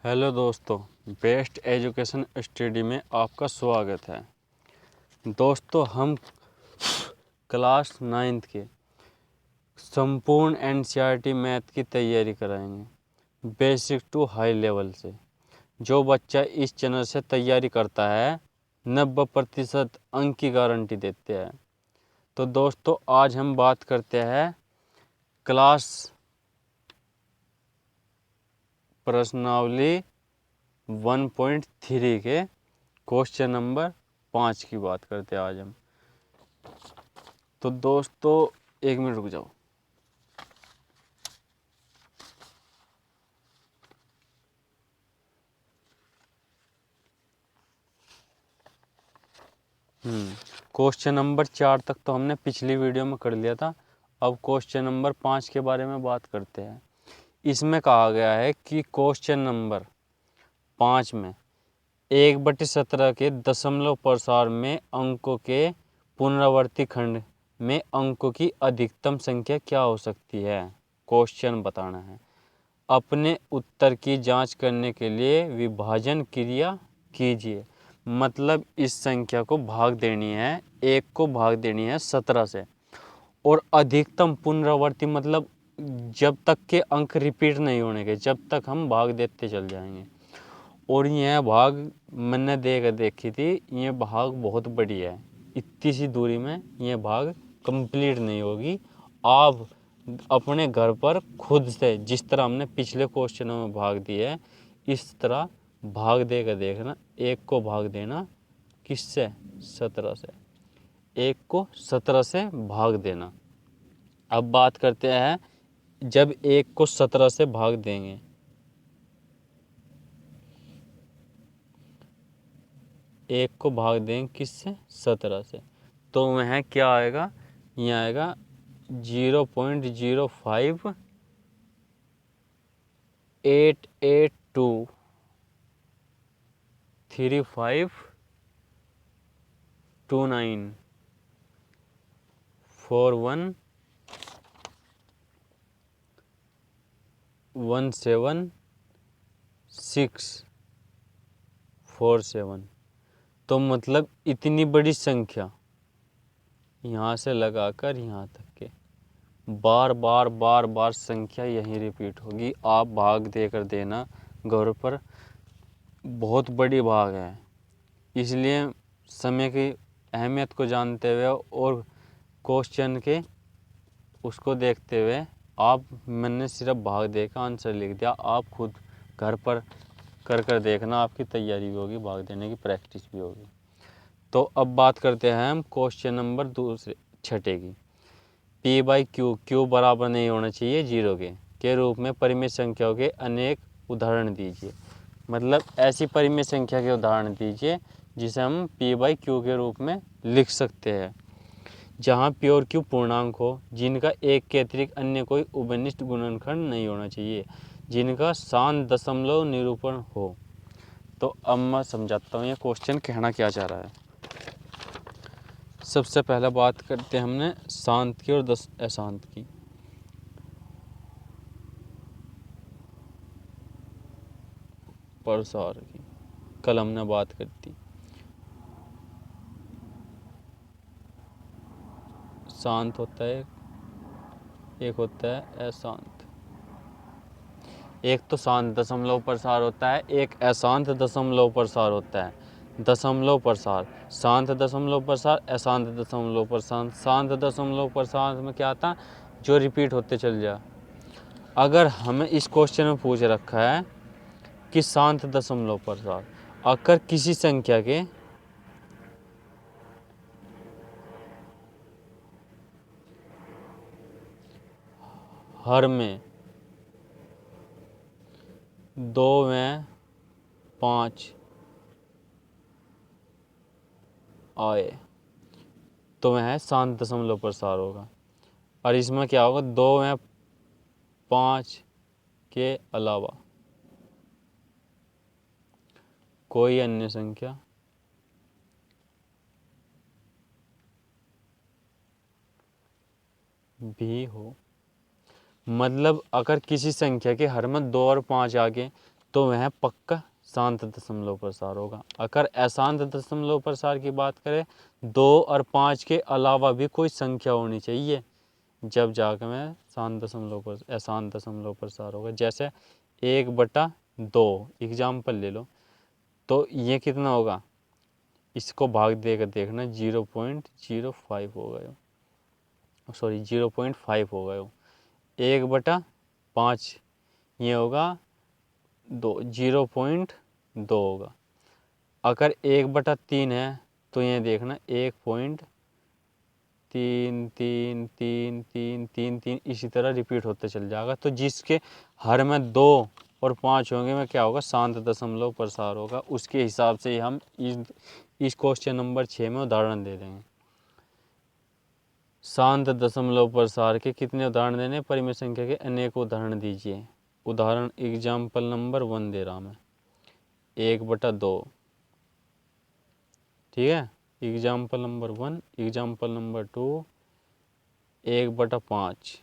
Hello दोस्तों, best education study में आपका स्वागत है। दोस्तों, हम क्लास 9th के संपूर्ण एनसीईआरटी मैथ की तैयारी कराएंगे, बेसिक टू हाई लेवल से। जो बच्चा इस चैनल से तैयारी करता है 90% अंक की गारंटी देते हैं। तो दोस्तों, आज हम बात करते हैं क्लास प्रश्नावली 1.3 के क्वेश्चन नंबर 5 की बात करते हैं आज हम। तो दोस्तों, 1 मिनट रुक जाओ। क्वेश्चन नंबर 4 तक तो हमने पिछली वीडियो में कर लिया था। अब क्वेश्चन नंबर 5 के बारे में बात करते हैं। इसमें कहा गया है कि क्वेश्चन नंबर 5 में 1/17 के दशमलव प्रसार में अंकों के पुनरावर्ती खंड में अंकों की अधिकतम संख्या क्या हो सकती है, क्वेश्चन बताना है। अपने उत्तर की जांच करने के लिए विभाजन क्रिया कीजिए। मतलब इस संख्या को भाग देनी है, 1 को भाग देनी है 17 से, और अधिकतम पुनरावर्ती मतलब जब तक के अंक रिपीट नहीं होने के, जब तक हम भाग देते चल जाएंगे। और यह भाग मैंने देखी थी, ये भाग बहुत बड़ी है। इतनी सी दूरी में ये भाग कंप्लीट नहीं होगी। आप अपने घर पर खुद से, जिस तरह हमने पिछले क्वेश्चनों में भाग दिए है, इस तरह भाग देकर देखना। 1 को भाग देना किससे? 17 से। 1 को 17 से भाग देना। अब बात करते हैं, जब 1 को 17 से भाग देंगे, 1 को भाग देंगे किससे? 17 से, तो वह क्या आएगा? ये आएगा 0.88235217647। तो मतलब इतनी बड़ी संख्या यहाँ से लगाकर यहाँ तक के बार बार संख्या यहीं रिपीट होगी। आप भाग देकर देना घर पर। बहुत बड़ी भाग है, इसलिए समय की अहमियत को जानते हुए और क्वेश्चन के उसको देखते हुए मैंने सिर्फ भाग देकर आंसर लिख दिया। आप खुद घर पर कर देखना, आपकी तैयारी भी होगी, भाग देने की प्रैक्टिस भी होगी। तो अब बात करते हैं हम क्वेश्चन नंबर 6 की। P/Q बराबर नहीं होना चाहिए 0 के रूप में परिमेय संख्याओं के अनेक उदाहरण दीजिए। मतलब ऐसी परिमेय संख्या के उदाहरण दीजिए जिसे हम P/Q के रूप में लिख सकते हैं, जहाँ P और Q पूर्णांक हो, जिनका 1 के अतिरिक्त अन्य कोई उभयनिष्ठ गुणनखंड नहीं होना चाहिए, जिनका शांत दशमलव निरूपण हो। तो अब मैं समझाता हूँ ये क्वेश्चन कहना क्या चाह रहा है। सबसे पहले बात करते हैं हमने शांत की और अशांत की। प्रसार की कल हमने बात करती। शांत होता है, एक होता है अशांत। एक तो शांत दशमलव प्रसार होता है, एक अशांत दशमलव प्रसार होता है। दशमलव प्रसार, शांत दशमलव प्रसार, अशांत दशमलव प्रसार। शांत दशमलव प्रसार में क्या आता है? जो रिपीट होते चल जाए। अगर हमें इस क्वेश्चन में पूछ रखा है कि शांत दशमलव प्रसार, अगर किसी संख्या के हर में 2 में 5 आए तो वह शांत दशमलव प्रसार होगा। और इसमें क्या होगा? 2 में 5 के अलावा कोई अन्य संख्या भी हो। मतलब अगर किसी संख्या के हर में 2 और 5 आ गए तो वह पक्का शांत दशमलव प्रसार होगा। अगर अशांत दशमलव प्रसार की बात करें, 2 और 5 के अलावा भी कोई संख्या होनी चाहिए, जब जाकर वह अशांत दशमलव प्रसार होगा। जैसे 1/2 एग्जाम्पल ले लो, तो ये कितना होगा, इसको भाग देकर देखना, 0.05 होगा, 0.5 होगा। 1/5 ये होगा 0.2 होगा। अगर 1/3 है तो ये देखना 1.33333 इसी तरह रिपीट होते चल जाएगा। तो जिसके हर में 2 और 5 होंगे में क्या होगा, शांत दशमलव प्रसार होगा। उसके हिसाब से हम इस क्वेश्चन नंबर 6 में उदाहरण दे देंगे। शांत दशमलव प्रसार के कितने उदाहरण देने, परिमेय संख्या के अनेक उदाहरण दीजिए। उदाहरण एग्जाम्पल नंबर 1 दे रहा मैं, 1/2, ठीक है। Example number 1, example number 2, 1/5,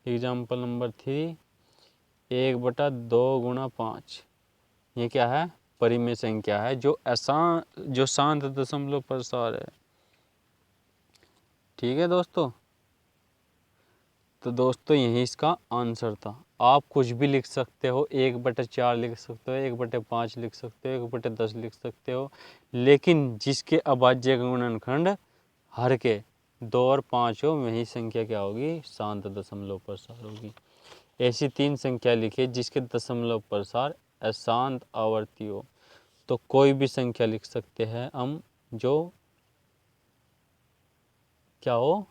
example number 3, 1/2 गुणा 5। ये क्या है, परिमेय संख्या है जो शांत दशमलव प्रसार है, ठीक है दोस्तों। तो दोस्तों यही इसका आंसर था। आप कुछ भी लिख सकते हो, 1/4 लिख सकते हो, 1/5 लिख सकते हो, 1/10 लिख सकते हो, लेकिन जिसके अभाज्य गुणनखंड हर के 2 और 5 हो, वही संख्या क्या होगी, शांत दशमलव प्रसार होगी। ऐसी 3 संख्या लिखिए जिसके दशमलव प्रसार अशांत आवर्ती हो। तो कोई भी संख्या लिख सकते हैं हम जो क्या हो,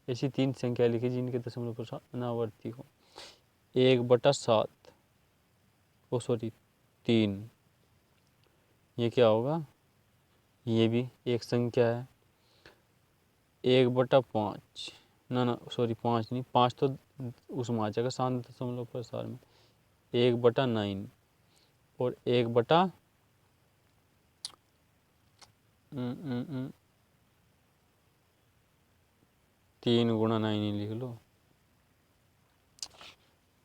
ऐसी 3 संख्या लिखी जिनके दशमलव प्रसार अनावर्ती हो। 1/7, 3, ये क्या होगा, ये भी एक संख्या है। 1/5, ना 5 नहीं, 5 तो उसमें आ जाएगा शांत दशमलव प्रसार में। 1/9 और 1/3 गुणा 9 ही लिख लो।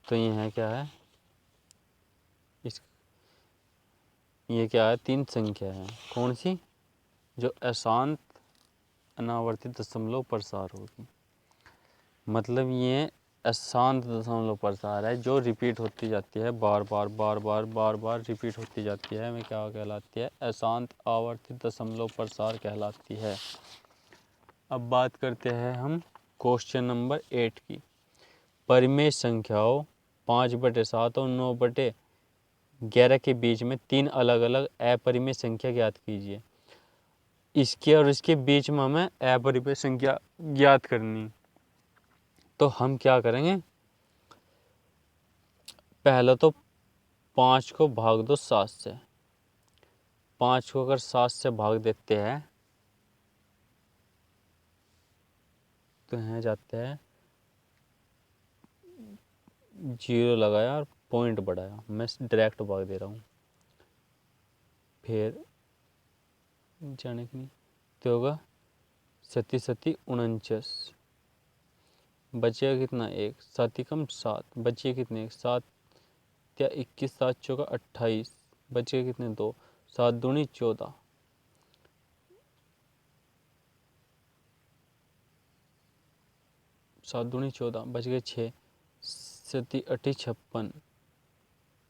तो ये है क्या है, ये क्या है, 3 संख्या है। कौन सी, जो अशांत अनावर्तित दशमलव प्रसार होगी। मतलब ये अशांत दशमलव प्रसार है जो रिपीट होती जाती है, बार बार रिपीट होती जाती है, में क्या कहलाती है, अशांत आवर्तित दशमलव प्रसार कहलाती है। अब बात करते हैं हम क्वेश्चन नंबर 8 की। परिमेय संख्याओं 5/7 और 9/11 के बीच में 3 अलग अलग अपरिमेय संख्या ज्ञात कीजिए। इसके और इसके बीच में हमें अपरिमेय संख्या ज्ञात करनी। तो हम क्या करेंगे, पहले तो 5 को भाग दो 7 से। 5 को अगर 7 से भाग देते हैं तो यहाँ जाते हैं, 0 लगाया और पॉइंट बढ़ाया, मैं डायरेक्ट भाग दे रहा हूँ, फिर जाने की नहीं तो होगा 7 7 49, बचेगा कितना, 1, 7 कम 7, बचे कितने, 7 या 21, 7 चौका 28, बचे कितने, 2, 7 दूनी 14, 7 दूनी 14, बच गए 6, 7 8 56,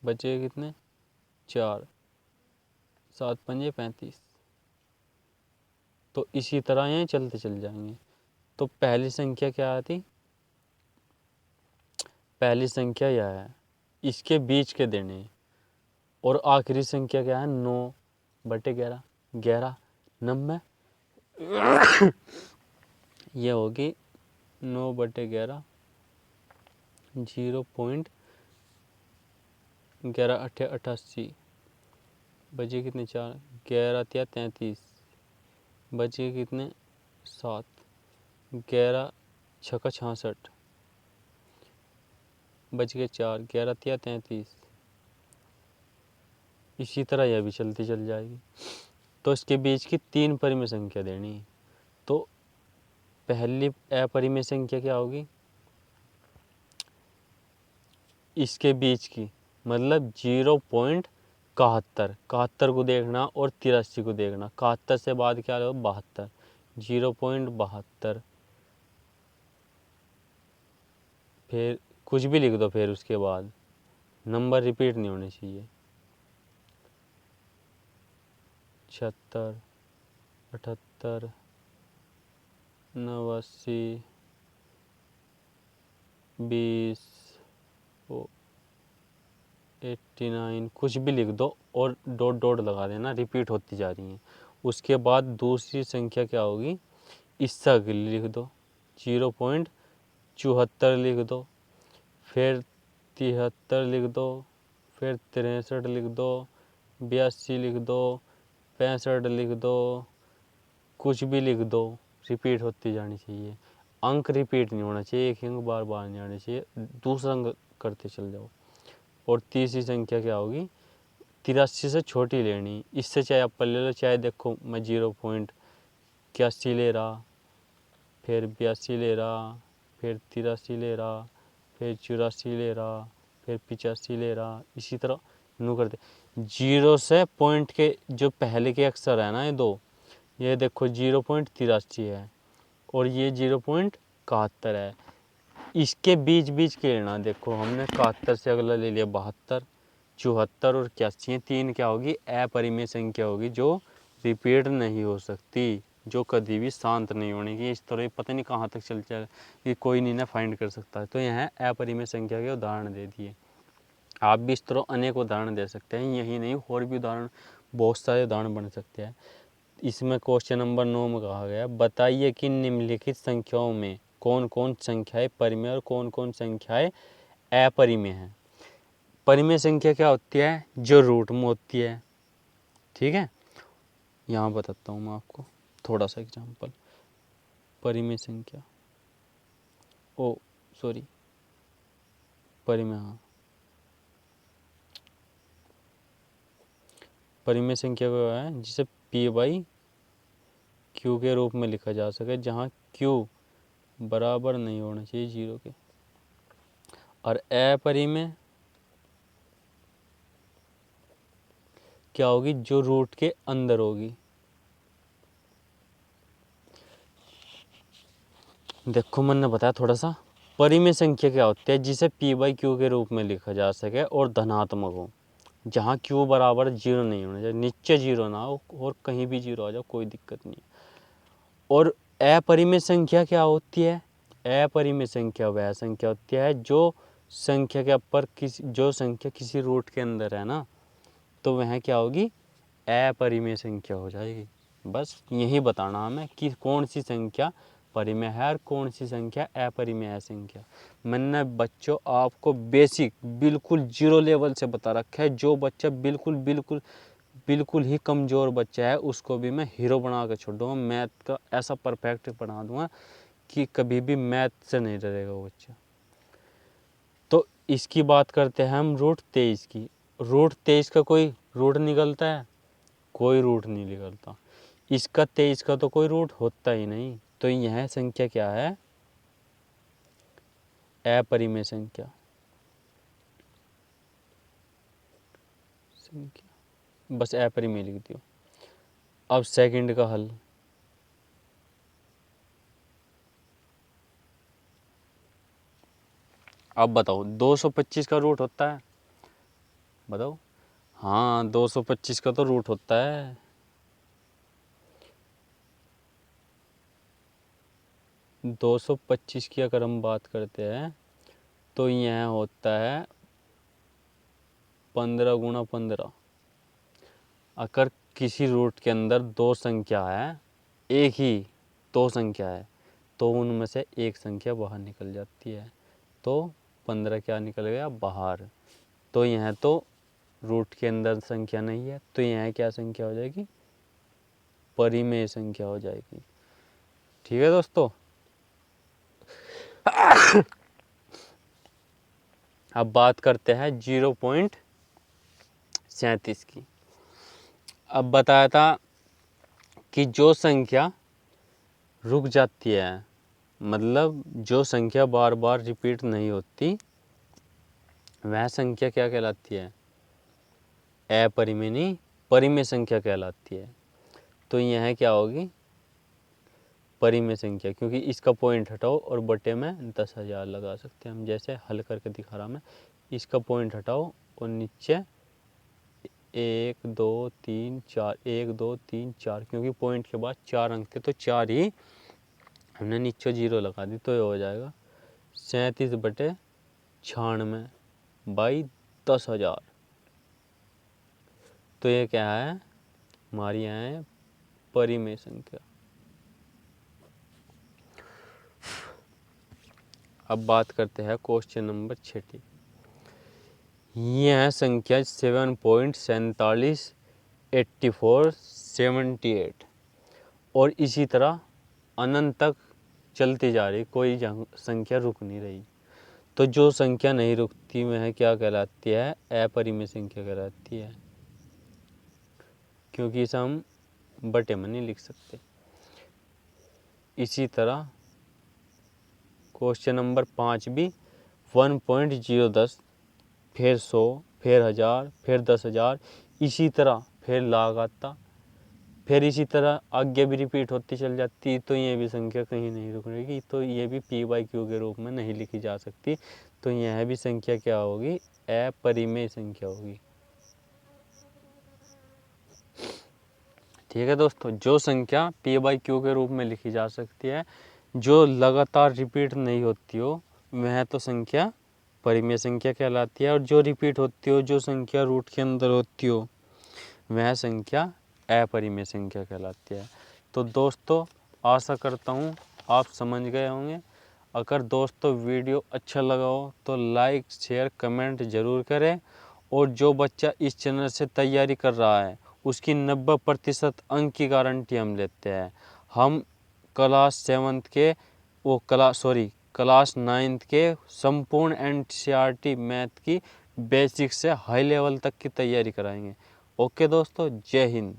बचे कितने, 4, 7 5 35। तो इसी तरह ये चलते चल जाएंगे। तो पहली संख्या क्या आती, पहली संख्या यह है, इसके बीच के देने, और आखिरी संख्या क्या है, 9/11, 11 90, ये होगी 9/11, 0.1188, बचे कितने, 4, 11 या 33, बचे कितने, 7, 11 छक्का 66, बच गए 4, 11 या 33। इसी तरह यह भी चलती चल जाएगी। तो इसके बीच की 3 परिमेय संख्या देनी है। तो पहली अपरिमेय संख्या क्या होगी, इसके बीच की, मतलब 0.71, 71 को देखना और 83 को देखना। 71 से बाद क्या हो, 72, 0.72। फिर कुछ भी लिख दो, फिर उसके बाद नंबर रिपीट नहीं होने चाहिए। 76, 78, 89, 20, 89, कुछ भी लिख दो और डॉट डॉट लगा देना, रिपीट होती जा रही हैं। उसके बाद दूसरी संख्या क्या होगी, इससे अगली लिख दो, 0.74 लिख दो, फिर 73 लिख दो, फिर 63 लिख दो, 82 लिख दो, 65 लिख दो, कुछ भी लिख दो, रिपीट होती जानी चाहिए। अंक रिपीट नहीं होना चाहिए, एक ही अंक बार बार नहीं आना चाहिए, दूसरा अंक करते चल जाओ। और तीसरी संख्या क्या होगी, 83 से छोटी लेनी, इससे चाहे आप ले लो, चाहे देखो मैं 0.81 ले रहा, फिर 82 ले रहा, फिर 83 ले रहा, फिर 84 ले रहा, फिर 85 ले रहा, इसी तरह नू करते। 0 से पॉइंट के जो पहले के अक्षर है ना, ये दो, ये देखो 0.83 है और ये 0.71 है। इसके बीच बीच के लेना, देखो हमने 71 से अगला ले लिया 72, 74 और 81, तीन क्या होगी, अपरिमेय संख्या होगी जो रिपीट नहीं हो सकती, जो कभी भी शांत नहीं होने की। इस तरह पता नहीं कहाँ तक चल जाएगा, ये कोई नहीं ना फाइंड कर सकता है। तो यहाँ अपरिमेय संख्या के उदाहरण दे दिए। आप भी इस तरह अनेक उदाहरण दे सकते हैं, यही नहीं और भी उदाहरण, बहुत सारे उदाहरण बन सकते हैं। इसमें क्वेश्चन नंबर 9 में कहा गया, बताइए कि निम्नलिखित संख्याओं में कौन कौन संख्याएं परिमेय और कौन कौन संख्याएं अपरिमेय हैं। परिमेय संख्या क्या होती है, जो रूट में होती है। ठीक है, यहाँ बताता हूँ मैं आपको थोड़ा सा एग्जांपल। परिमेय संख्या, ओ सॉरी, परिमेय, हाँ, परिमेय संख्या क्या है, जिसे p/q के रूप में लिखा जा सके, जहाँ q बराबर नहीं होना चाहिए 0 के। और अपरिमेय क्या होगी, जो रूट के अंदर होगी। देखो मैंने बताया थोड़ा सा, परिमेय संख्या क्या होती है, जिसे p/q के रूप में लिखा जा सके और धनात्मक हो, जहाँ q बराबर 0 नहीं होना चाहिए, नीचे 0 ना हो और कहीं भी 0 आ जाओ, कोई दिक्कत नहीं है। और अपरिमेय संख्या क्या होती है, अपरिमेय संख्या वह संख्या होती है जो संख्या के ऊपर जो संख्या किसी रूट के अंदर है ना, तो वह क्या होगी, अपरिमेय संख्या हो जाएगी। बस यही बताना हमें कि कौन सी संख्या परिमेय है और कौन सी संख्या अपरिमेय है संख्या। मैंने बच्चों आपको बेसिक बिल्कुल 0 लेवल से बता रखा है। जो बच्चा बिल्कुल बिल्कुल बिल्कुल ही कमज़ोर बच्चा है, उसको भी मैं हीरो बना के छोड़ दूँगा, मैथ का ऐसा परफेक्ट बना दूँगा कि कभी भी मैथ से नहीं डरेगा वो बच्चा। तो इसकी बात करते हैं हम रूट 23 की। रूट 23 का कोई रूट निकलता है, कोई रूट नहीं निकलता। इसका 23 का तो कोई रूट होता ही नहीं। तो यह संख्या क्या है, अपरिमेय संख्या। बस अपरिमेय लिख दियो। अब सेकंड का हल, अब बताओ 225 का रूट होता है, बताओ। हाँ 225 का तो रूट होता है। दो 225 की अगर हम बात करते हैं तो यह होता है 15 गुणा 15। अगर किसी रूट के अंदर दो संख्या है, एक ही दो संख्या है, तो उनमें से एक संख्या बाहर निकल जाती है, तो 15 क्या निकल गया बाहर। तो यह तो रूट के अंदर संख्या नहीं है, तो यह क्या संख्या हो जाएगी, परिमेय संख्या हो जाएगी। ठीक है दोस्तों। अब बात करते हैं 0.37 की। अब बताया था कि जो संख्या रुक जाती है, मतलब जो संख्या बार बार रिपीट नहीं होती, वह संख्या क्या कहलाती है? अपरिमेय नहीं, परिमेय संख्या कहलाती है। तो यह क्या होगी? परिमेय संख्या, क्योंकि इसका पॉइंट हटाओ और बटे में 10,000 लगा सकते हैं हम, जैसे हल करके दिखा रहा मैं। इसका पॉइंट हटाओ और नीचे 1 2 3 4, 1 2 3 4, क्योंकि पॉइंट के बाद 4 अंक थे तो 4 ही हमने नीचे 0 लगा दी, तो ये हो जाएगा 37/96 बाई 10,000। तो ये क्या है? हमारी यहाँ है परिमेय संख्या। अब बात करते हैं क्वेश्चन नंबर 6। यह संख्या 7.478478 और इसी तरह अनंत तक चलती जा रही, कोई संख्या रुक नहीं रही। तो जो संख्या नहीं रुकती वह क्या कहलाती है? अपरिमेय संख्या कहलाती है, क्योंकि इसे हम बटे में नहीं लिख सकते। इसी तरह क्वेश्चन नंबर 5 भी 1.010, फिर 100, फिर 1000, फिर 10,000, इसी तरह फिर लाख आता, फिर इसी तरह आगे भी रिपीट होती चल जाती। तो ये भी संख्या कहीं नहीं रुक रहेगी, तो ये भी p/q के रूप में नहीं लिखी जा सकती। तो यह भी संख्या क्या होगी? अपरिमेय संख्या होगी। ठीक है दोस्तों, जो संख्या p/q के रूप में लिखी जा सकती है, जो लगातार रिपीट नहीं होती हो, वह तो संख्या परिमेय संख्या कहलाती है। और जो रिपीट होती हो, जो संख्या रूट के अंदर होती हो, वह संख्या अपरिमेय संख्या कहलाती है। तो दोस्तों, आशा करता हूँ आप समझ गए होंगे। अगर दोस्तों वीडियो अच्छा लगा हो तो लाइक शेयर कमेंट ज़रूर करें। और जो बच्चा इस चैनल से तैयारी कर रहा है उसकी 90% अंक की गारंटी हम लेते हैं। हम क्लास 7 के क्लास 9 के संपूर्ण NCERT मैथ की बेसिक से हाई लेवल तक की तैयारी कराएंगे। ओके दोस्तों, जय हिंद।